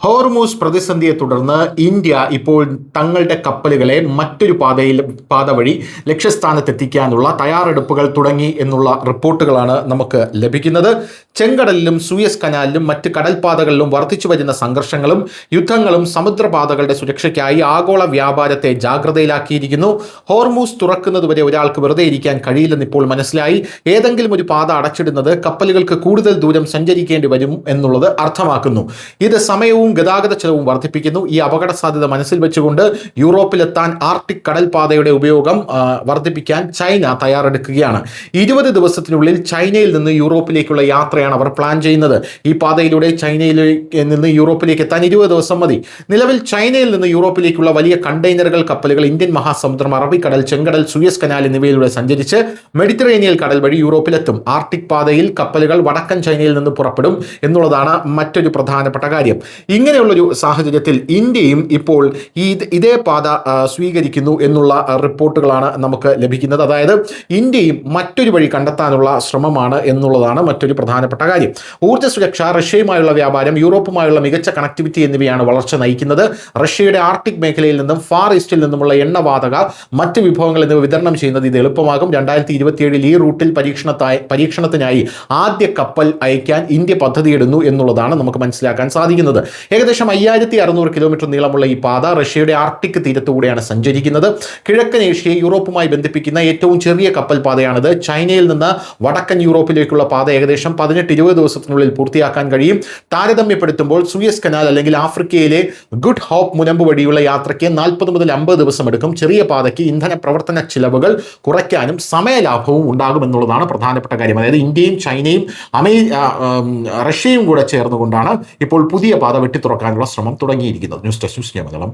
Hormuz പ്രതിസന്ധിയെ തുടർന്ന് India ഇപ്പോൾ തങ്ങളുടെ കപ്പലുകളെ മറ്റൊരു പാത വഴി ലക്ഷ്യസ്ഥാനത്തെത്തിക്കാനുള്ള തയ്യാറെടുപ്പുകൾ തുടങ്ങി എന്നുള്ള റിപ്പോർട്ടുകളാണ് നമുക്ക് ലഭിക്കുന്നത്. ചെങ്കടലിലും സൂയസ് കനാലിലും മറ്റ് കടൽപാതകളിലും വർദ്ധിച്ചു വരുന്ന സംഘർഷങ്ങളും യുദ്ധങ്ങളും സമുദ്രപാതകളുടെ സുരക്ഷയ്ക്കായി ആഗോള വ്യാപാരത്തെ ജാഗ്രതയിലാക്കിയിരിക്കുന്നു. ഹോർമൂസ് തുറക്കുന്നതുവരെ ഒരാൾക്ക് വെറുതെ ഇരിക്കാൻ കഴിയില്ലെന്ന് ഇപ്പോൾ മനസ്സിലായി. ഏതെങ്കിലും ഒരു പാത അടച്ചിടുന്നത് കപ്പലുകൾക്ക് കൂടുതൽ ദൂരം സഞ്ചരിക്കേണ്ടി വരും എന്നുള്ളത് അർത്ഥമാക്കുന്നു. ഇത് സമയവും ഗതാഗത ചെലവും വർദ്ധിപ്പിക്കുന്നു. ഈ അപകട സാധ്യത മനസ്സിൽ വെച്ചുകൊണ്ട് യൂറോപ്പിലെത്താൻ ആർട്ടിക് കടൽപാതയുടെ ഉപയോഗം വർദ്ധിപ്പിക്കാൻ ചൈന തയ്യാറെടുക്കുകയാണ്. 20 ദിവസത്തിനുള്ളിൽ ചൈനയിൽ നിന്ന് യൂറോപ്പിലേക്കുള്ള യാത്രയാണ് അവർ പ്ലാൻ ചെയ്യുന്നത്. ഈ പാതയിലൂടെ ചൈനയിൽ നിന്ന് യൂറോപ്പിലേക്ക് എത്താൻ 20 ദിവസം മതി. നിലവിൽ ചൈനയിൽ നിന്ന് യൂറോപ്പിലേക്കുള്ള വലിയ കണ്ടെയ്നറുകൾ കപ്പലുകൾ ഇന്ത്യൻ മഹാസമുദ്രം, അറബിക്കടൽ, ചെങ്കടൽ, സൂയസ് കനാൽ എന്നിവയിലൂടെ സഞ്ചരിച്ച് മെഡിറ്ററേനിയൻ കടൽ വഴി യൂറോപ്പിലെത്തും. ആർട്ടിക് പാതയിൽ കപ്പലുകൾ വടക്കൻ ചൈനയിൽ നിന്ന് പുറപ്പെടും എന്നുള്ളതാണ് മറ്റൊരു പ്രധാനപ്പെട്ട കാര്യം. ഇങ്ങനെയുള്ളൊരു സാഹചര്യത്തിൽ ഇന്ത്യയും ഇപ്പോൾ ഇതേ പാത സ്വീകരിക്കുന്നു എന്നുള്ള റിപ്പോർട്ടുകളാണ് നമുക്ക് ലഭിക്കുന്നത്. അതായത് ഇന്ത്യയും മറ്റൊരു വഴി കണ്ടെത്താനുള്ള ശ്രമമാണ് എന്നുള്ളതാണ് മറ്റൊരു പ്രധാനപ്പെട്ട കാര്യം. ഊർജ്ജ സുരക്ഷ, റഷ്യയുമായുള്ള വ്യാപാരം, യൂറോപ്പുമായുള്ള മികച്ച കണക്ടിവിറ്റി എന്നിവയാണ് വളർച്ച നയിക്കുന്നത്. റഷ്യയുടെ ആർട്ടിക് മേഖലയിൽ നിന്നും ഫാർ ഈസ്റ്റിൽ നിന്നുമുള്ള എണ്ണവാതക, മറ്റ് വിഭവങ്ങൾ എന്നിവ വിതരണം ചെയ്യുന്നത് ഇത് എളുപ്പമാകും. 2027 ഈ റൂട്ടിൽ പരീക്ഷണത്തിനായി ആദ്യ കപ്പൽ അയക്കാൻ ഇന്ത്യ പദ്ധതിയിടുന്നു എന്നുള്ളതാണ് നമുക്ക് മനസ്സിലാക്കാൻ സാധിക്കുന്നത്. ഏകദേശം 5600 കിലോമീറ്റർ നീളമുള്ള ഈ പാത റഷ്യയുടെ ആർട്ടിക് തീരത്തുകൂടെയാണ് സഞ്ചരിക്കുന്നത്. കിഴക്കൻ ഏഷ്യയെ യൂറോപ്പുമായി ബന്ധിപ്പിക്കുന്ന ഏറ്റവും ചെറിയ കപ്പൽ പാതയാണിത്. ചൈനയിൽ നിന്ന് വടക്കൻ യൂറോപ്പിലേക്കുള്ള പാത ഏകദേശം 18-20 ദിവസത്തിനുള്ളിൽ പൂർത്തിയാക്കാൻ കഴിയും. താരതമ്യപ്പെടുത്തുമ്പോൾ സൂയസ് കനാൽ അല്ലെങ്കിൽ ആഫ്രിക്കയിലെ ഗുഡ് ഹോപ്പ് മുനമ്പ് വഴിയുള്ള യാത്രയ്ക്ക് 40 മുതൽ 50 ദിവസം എടുക്കും. ചെറിയ പാതയ്ക്ക് ഇന്ധന പ്രവർത്തന ചിലവുകൾ കുറയ്ക്കാനും സമയലാഭവും ഉണ്ടാകും എന്നുള്ളതാണ് പ്രധാനപ്പെട്ട കാര്യം. അതായത് ഇന്ത്യയും ചൈനയും റഷ്യയും കൂടെ ചേർന്നുകൊണ്ടാണ് ഇപ്പോൾ പുതിയ പാത തുറക്കാനുള്ള ശ്രമം തുടങ്ങിയിരിക്കുന്നത്. News desk Malayalam.